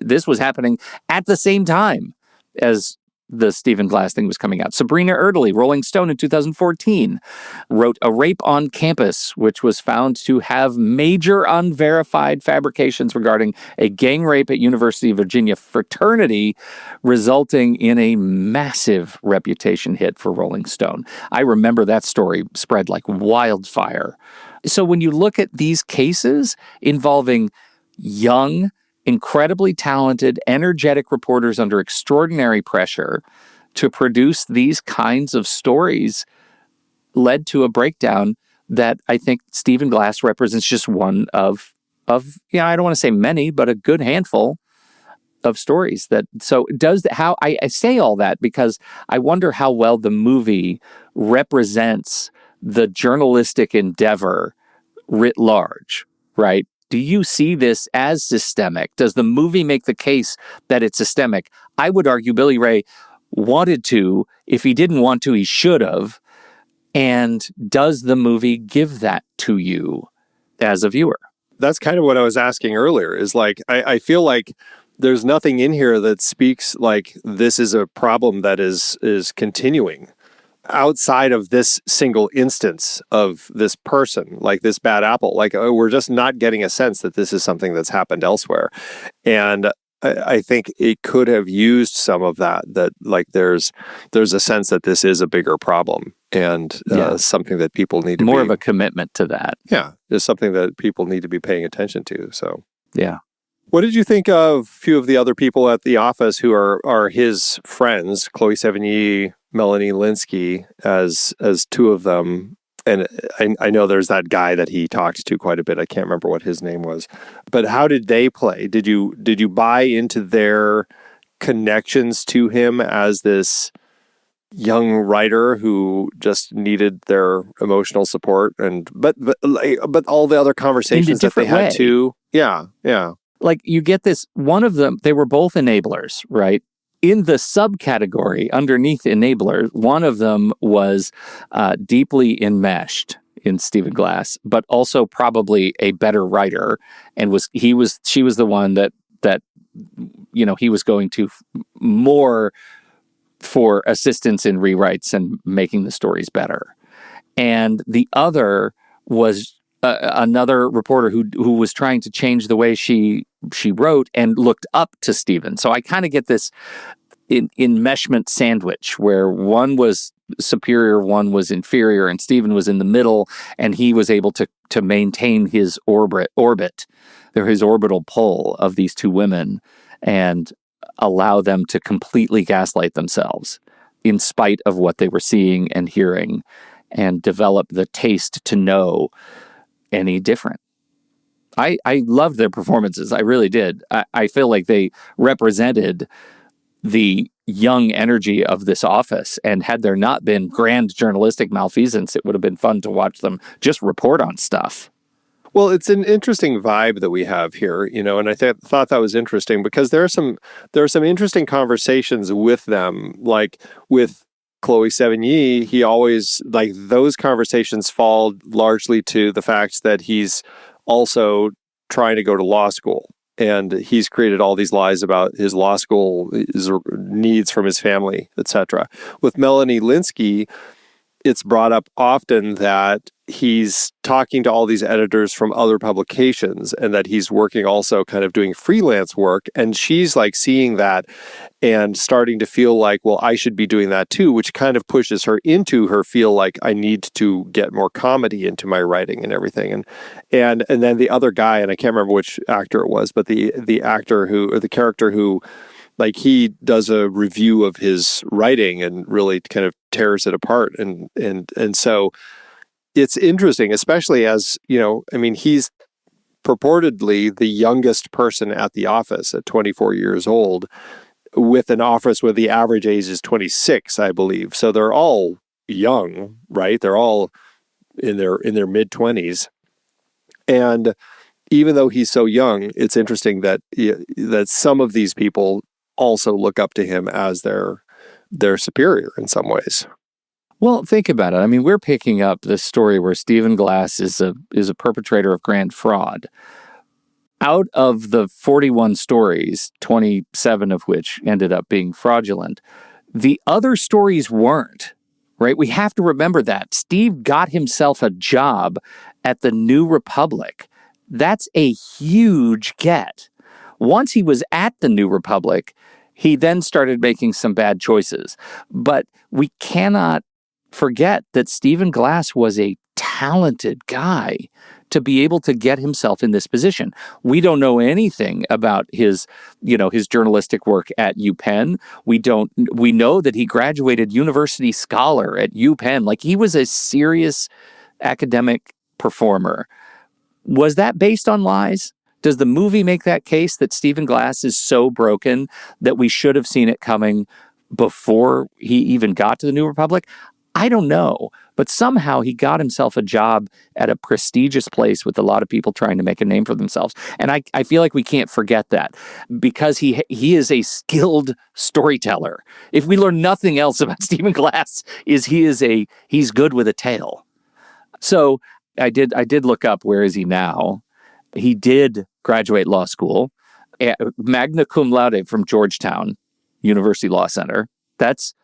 this was happening at the same time as the Stephen Glass thing was coming out. Sabrina Erdely, Rolling Stone in 2014, wrote A Rape on Campus, which was found to have major unverified fabrications regarding a gang rape at University of Virginia fraternity, resulting in a massive reputation hit for Rolling Stone. I remember that story spread like wildfire. So when you look at these cases involving young, incredibly talented, energetic reporters under extraordinary pressure to produce these kinds of stories led to a breakdown that I think Stephen Glass represents just one of I don't want to say many, but a good handful of stories how I say all that because I wonder how well the movie represents the journalistic endeavor writ large, right? Do you see this as systemic? Does the movie make the case that it's systemic? I would argue Billy Ray wanted to. If he didn't want to, he should have. And does the movie give that to you as a viewer? That's kind of what I was asking earlier, is like, I feel like there's nothing in here that speaks like this is a problem that is continuing outside of this single instance of this person, like this bad apple. Like, we're just not getting a sense that this is something that's happened elsewhere. And I think it could have used some of that like there's a sense that this is a bigger problem and something that people need to more of a commitment to that. Yeah, is something that people need to be paying attention to. So, yeah. What did you think of a few of the other people at the office who are his friends, Chloe Sevigny, Melanie Linsky, as two of them? And I know there's that guy that he talked to quite a bit. I can't remember what his name was. But how did they play? Did you buy into their connections to him as this young writer who just needed their emotional support? But all the other conversations that they had too. Yeah. Like, you get this, one of them, they were both enablers, right? In the subcategory underneath enabler, one of them was deeply enmeshed in Stephen Glass, but also probably a better writer, and she was the one that he was going to more for assistance in rewrites and making the stories better. And the other was another reporter who was trying to change the way she wrote and looked up to Stephen. So I kind of get this enmeshment sandwich where one was superior, one was inferior, and Stephen was in the middle, and he was able to maintain his orbit, or his orbital pull of these two women, and allow them to completely gaslight themselves in spite of what they were seeing and hearing, and develop the taste to know any different. I loved their performances. I really did. I feel like they represented the young energy of this office, and had there not been grand journalistic malfeasance, it would have been fun to watch them just report on stuff. Well, it's an interesting vibe that we have here, and I thought that was interesting because there are some interesting conversations with them, like with Chloe Sevigny. He always, like, those conversations fall largely to the fact that he's also trying to go to law school, and he's created all these lies about his law school, his needs from his family, etc. With Melanie Linsky, it's brought up often that he's talking to all these editors from other publications and that he's working also kind of doing freelance work. And she's like seeing that and starting to feel like, well, I should be doing that too, which kind of pushes her into her feel like I need to get more comedy into my writing and everything. And then the other guy, and I can't remember which actor it was, but the actor who, or the character who, like, he does a review of his writing and really kind of tears it apart. And so it's interesting, especially as, I mean, he's purportedly the youngest person at the office at 24 years old, with an office where the average age is 26, I believe. So they're all young, right? They're all in their mid 20s. And even though he's so young, it's interesting that some of these people also look up to him as their superior in some ways. Well, think about it. I mean, we're picking up this story where Stephen Glass is a perpetrator of grand fraud. Out of the 41 stories, 27 of which ended up being fraudulent, the other stories weren't, right? We have to remember that. Steve got himself a job at the New Republic. That's a huge get. Once he was at the New Republic, he then started making some bad choices. But we cannot forget that Stephen Glass was a talented guy to be able to get himself in this position. We don't know anything about his journalistic work at UPenn. We know that he graduated university scholar at UPenn. Like, he was a serious academic performer. Was that based on lies? Does the movie make that case that Stephen Glass is so broken that we should have seen it coming before he even got to the New Republic? I don't know, but somehow he got himself a job at a prestigious place with a lot of people trying to make a name for themselves. And I feel like we can't forget that, because he is a skilled storyteller. If we learn nothing else about Stephen Glass, he's good with a tale. So I did look up, where is he now? He did graduate law school, magna cum laude from Georgetown University Law Center. That's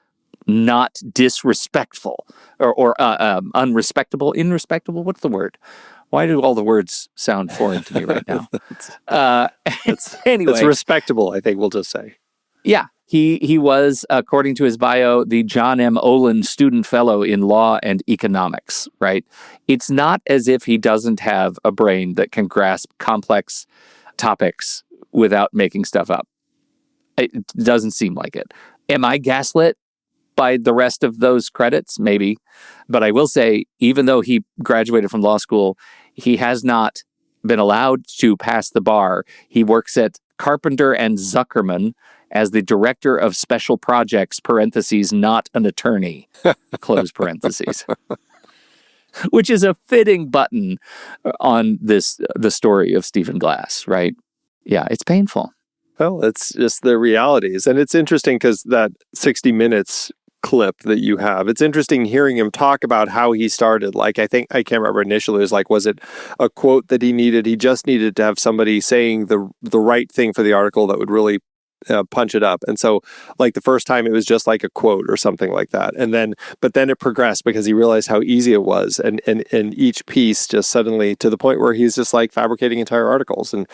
not disrespectful or unrespectable, irrespectable. What's the word? Why do all the words sound foreign to me right now? Anyway, it's respectable, I think we'll just say. Yeah, he was, according to his bio, the John M. Olin Student Fellow in Law and Economics, right? It's not as if he doesn't have a brain that can grasp complex topics without making stuff up. It doesn't seem like it. Am I gaslit by the rest of those credits? Maybe. But I will say, even though he graduated from law school, he has not been allowed to pass the bar. He works at Carpenter and Zuckerman as the director of special projects, parentheses, not an attorney, close parentheses. Which is a fitting button on the story of Stephen Glass, right? Yeah, it's painful. Well, it's just the realities. And it's interesting because that 60 Minutes clip that you have, it's interesting hearing him talk about how he started. Like, I can't remember initially, it was like, was it a quote that he needed? He just needed to have somebody saying the right thing for the article that would really punch it up. And so, like, the first time it was just like a quote or something like that. But then it progressed because he realized how easy it was. And each piece just suddenly, to the point where he's just like fabricating entire articles. And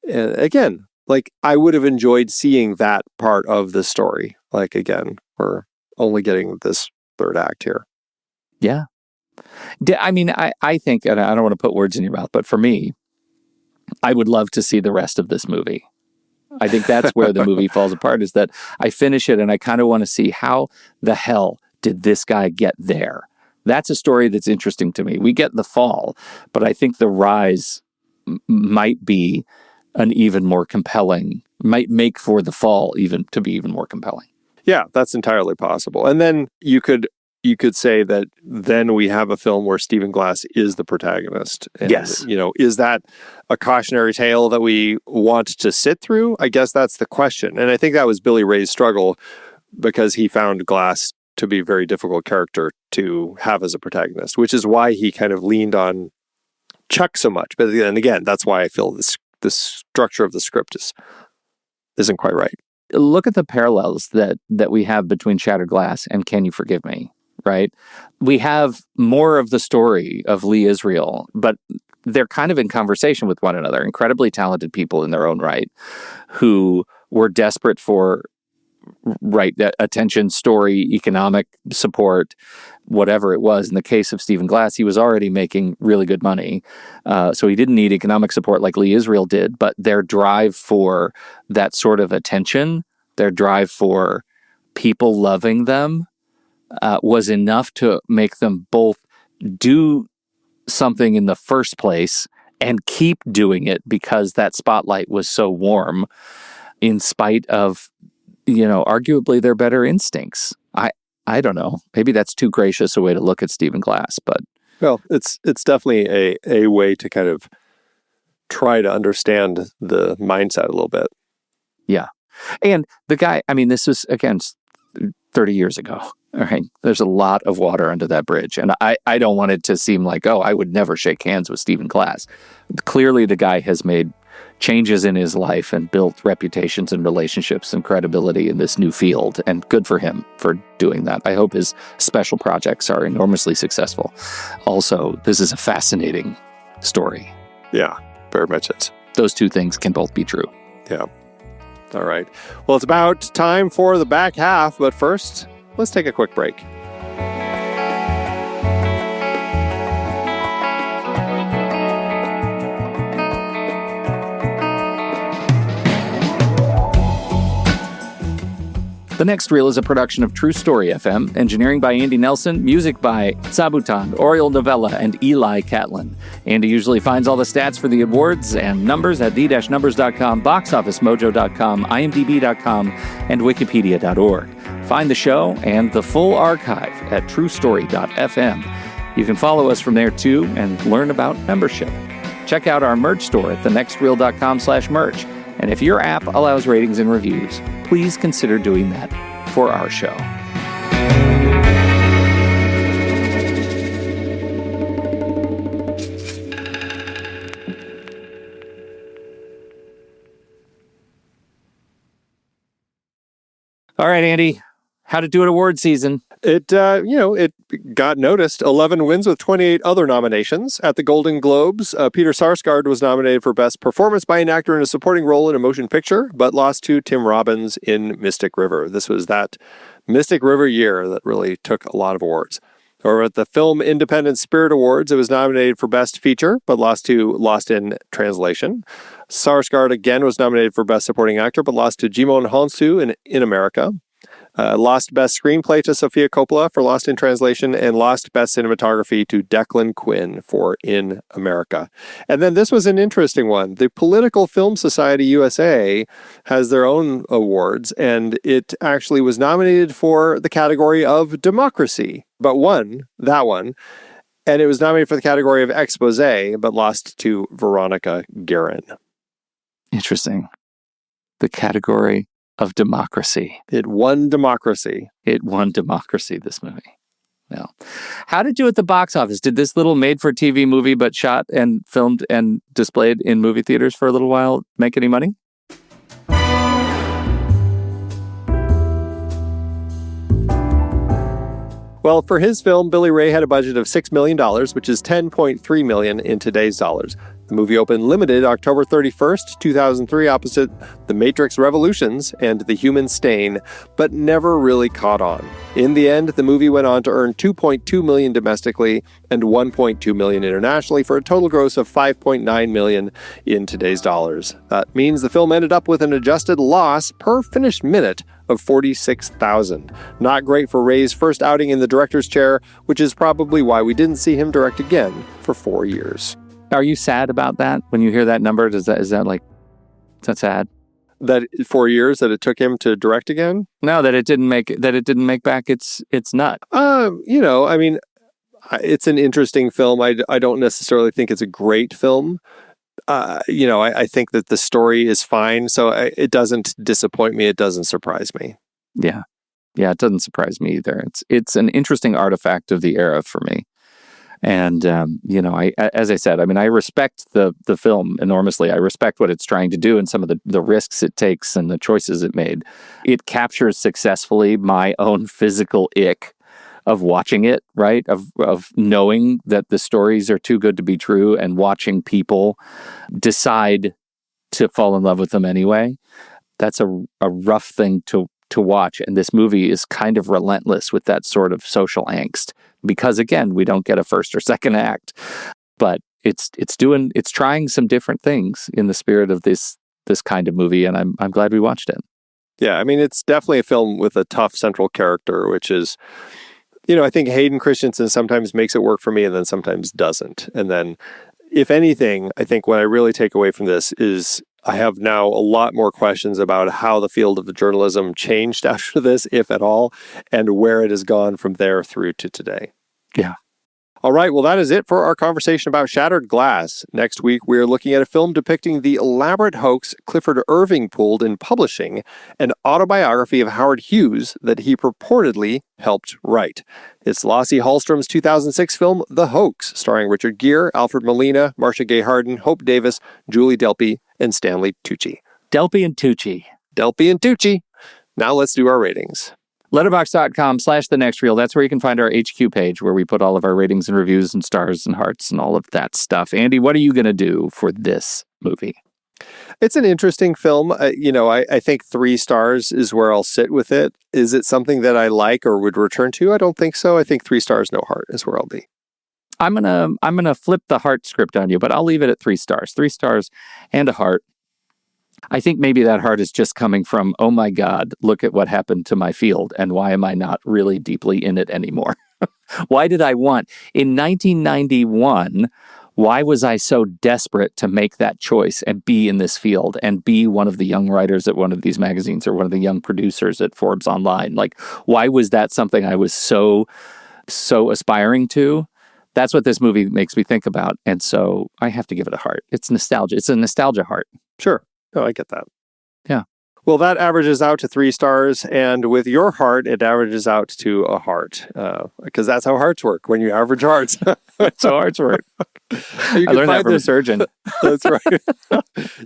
again, like, I would have enjoyed seeing that part of the story. Like, again, we're only getting this third act here. Yeah. I mean, I think, and I don't want to put words in your mouth, but for me, I would love to see the rest of this movie. I think that's where the movie falls apart, is that I finish it and I kind of want to see, how the hell did this guy get there? That's a story that's interesting to me. We get the fall, but I think the rise might be an even more compelling, might make for the fall even to be even more compelling. Yeah, that's entirely possible. And then you could say that then we have a film where Stephen Glass is the protagonist. And, yes. Is that a cautionary tale that we want to sit through? I guess that's the question. And I think that was Billy Ray's struggle, because he found Glass to be a very difficult character to have as a protagonist, which is why he kind of leaned on Chuck so much. But then again, that's why I feel the structure of the script isn't quite right. Look at the parallels that we have between Shattered Glass and Can You Forgive Me, right? We have more of the story of Lee Israel, but they're kind of in conversation with one another, incredibly talented people in their own right who were desperate for that attention, story, economic support, whatever it was. In the case of Stephen Glass, he was already making really good money. So he didn't need economic support like Lee Israel did, but their drive for that sort of attention, their drive for people loving them was enough to make them both do something in the first place and keep doing it because that spotlight was so warm in spite of, arguably their better instincts. I don't know. Maybe that's too gracious a way to look at Stephen Glass, but Well, it's definitely a way to kind of try to understand the mindset a little bit. yeah. And the guy, this was, again, 30 years ago. All right. There's a lot of water under that bridge. And I don't want it to seem like, I would never shake hands with Stephen Glass. Clearly, the guy has made changes in his life and built reputations and relationships and credibility in this new field. And good for him for doing that. I hope his special projects are enormously successful. Also, this is a fascinating story. Yeah, very much is. Those two things can both be true. Yeah. All right. Well, it's about time for the back half, but first, let's take a quick break. The Next Reel is a production of True Story FM, engineering by Andy Nelson, music by Sabutan, Oriel Novella, and Eli Catlin. Andy usually finds all the stats for the awards and numbers at the-numbers.com, boxofficemojo.com, imdb.com, and wikipedia.org. Find the show and the full archive at truestory.fm. You can follow us from there too and learn about membership. Check out our merch store at thenextreel.com/merch. And if your app allows ratings and reviews, please consider doing that for our show. All right, Andy, how to do it award season. It got noticed. 11 wins with 28 other nominations. At the Golden Globes, Peter Sarsgaard was nominated for Best Performance by an Actor in a Supporting Role in a Motion Picture, but lost to Tim Robbins in Mystic River. This was that Mystic River year that really took a lot of awards. Or at the Film Independent Spirit Awards, it was nominated for Best Feature, but lost to Lost in Translation. Sarsgaard again was nominated for Best Supporting Actor, but lost to Jimon Hounsou in America. Lost Best Screenplay to Sofia Coppola for Lost in Translation, and lost Best Cinematography to Declan Quinn for In America. And then this was an interesting one. The Political Film Society USA has their own awards, and it actually was nominated for the category of Democracy, but won that one. And it was nominated for the category of Exposé, but lost to Veronica Guerin. Interesting. The category of Democracy. It won Democracy. It won Democracy, this movie. Well, how did it do at the box office? Did this little made-for-TV movie, but shot and filmed and displayed in movie theaters for a little while, make any money? Well, for his film, Billy Ray had a budget of $6 million, which is $10.3 million in today's dollars. The movie opened limited October 31st, 2003, opposite The Matrix Revolutions and The Human Stain, but never really caught on. In the end, the movie went on to earn $2.2 million domestically and $1.2 million internationally for a total gross of $5.9 million in today's dollars. That means the film ended up with an adjusted loss per finished minute of $46,000. Not great for Ray's first outing in the director's chair, which is probably why we didn't see him direct again for 4 years. Are you sad about that when you hear that number? Is that sad? That 4 years that it took him to direct again? No, that it didn't make back its nut. It's an interesting film. I don't necessarily think it's a great film. I think that the story is fine, so it doesn't disappoint me. It doesn't surprise me. Yeah, it doesn't surprise me either. It's an interesting artifact of the era for me. And, as I said, I respect the film enormously. I respect what it's trying to do and some of the risks it takes and the choices it made. It captures successfully my own physical ick watching it, right? Of knowing that the stories are too good to be true and watching people decide to fall in love with them anyway. That's a rough thing to watch. And this movie is kind of relentless with that sort of social angst because, again, we don't get a first or second act, but it's trying some different things in the spirit of this kind of movie. And I'm glad we watched it. Yeah, I mean, it's definitely a film with a tough central character, which is, I think Hayden Christensen sometimes makes it work for me and then sometimes doesn't. And then, if anything, I think what I really take away from this is I have now a lot more questions about how the field of the journalism changed after this, if at all, and where it has gone from there through to today. Yeah. All right, well, that is it for our conversation about Shattered Glass. Next week, we're looking at a film depicting the elaborate hoax Clifford Irving pulled in publishing an autobiography of Howard Hughes that he purportedly helped write. It's Lasse Hallström's 2006 film, The Hoax, starring Richard Gere, Alfred Molina, Marcia Gay Harden, Hope Davis, Julie Delpy, and Stanley Tucci. Delpy and Tucci. Delpy and Tucci. Now let's do our ratings. Letterboxd.com/thenextreel. That's where you can find our HQ page where we put all of our ratings and reviews and stars and hearts and all of that stuff. Andy, what are you going to do for this movie? It's an interesting film. I think 3 stars is where I'll sit with it. Is it something that I like or would return to? I don't think so. I think 3 stars, no heart is where I'll be. I'm gonna flip the heart script on you, but I'll leave it at 3 stars. 3 stars and a heart. I think maybe that heart is just coming from, oh my God, look at what happened to my field, and why am I not really deeply in it anymore? Why did I want, in 1991, why was I so desperate to make that choice and be in this field and be one of the young writers at one of these magazines or one of the young producers at Forbes Online? Like, why was that something I was so aspiring to? That's what this movie makes me think about, and so I have to give it a heart. It's nostalgia. It's a nostalgia heart. Sure. Oh, I get that. Yeah. Well, that averages out to 3 stars, and with your heart, it averages out to a heart, because that's how hearts work. When you average hearts, that's how hearts work. I learned that from a surgeon. That's right.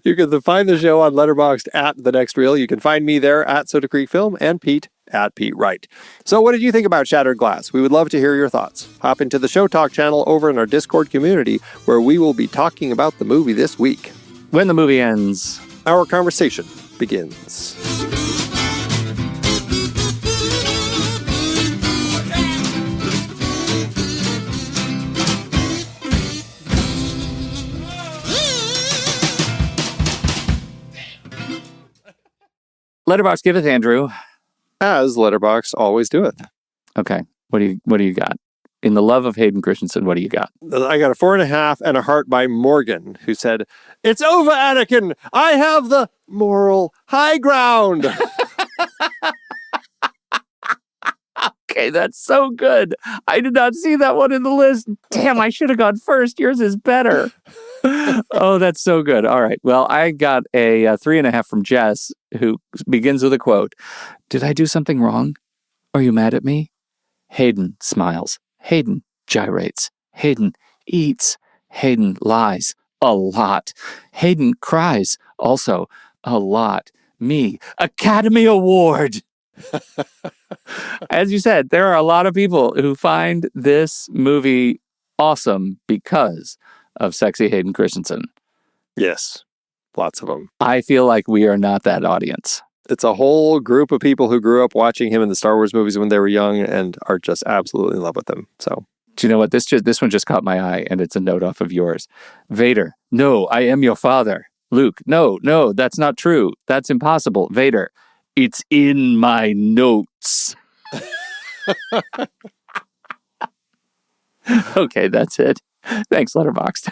You can find the show on Letterboxd at The Next Reel. You can find me there at Soda Creek Film and Pete at Pete Wright. So what did you think about Shattered Glass? We would love to hear your thoughts. Hop into the Show Talk channel over in our Discord community, where we will be talking about the movie this week. When the movie ends, our conversation begins. Letterboxd giveth Andrew, as Letterboxd always doeth. Okay, what do you got? In the love of Hayden Christensen, what do you got? I got a 4.5 and a heart by Morgan, who said, "It's over, Anakin. I have the moral high ground." Okay, that's so good. I did not see that one in the list. Damn, I should have gone first. Yours is better. Oh, that's so good. All right. Well, I got a 3.5 from Jess, who begins with a quote. "Did I do something wrong? Are you mad at me?" Hayden smiles. Hayden gyrates. Hayden eats. Hayden lies. A lot. Hayden cries. Also, a lot. Me. Academy Award. As you said, there are a lot of people who find this movie awesome because of sexy Hayden Christensen. Yes, lots of them. I feel like we are not that audience. It's a whole group of people who grew up watching him in the Star Wars movies when they were young and are just absolutely in love with him. So, do you know what? This one just caught my eye, and it's a note off of yours. Vader, no, I am your father. Luke, no, that's not true. That's impossible. Vader, it's in my notes. Okay, that's it. Thanks, Letterboxd.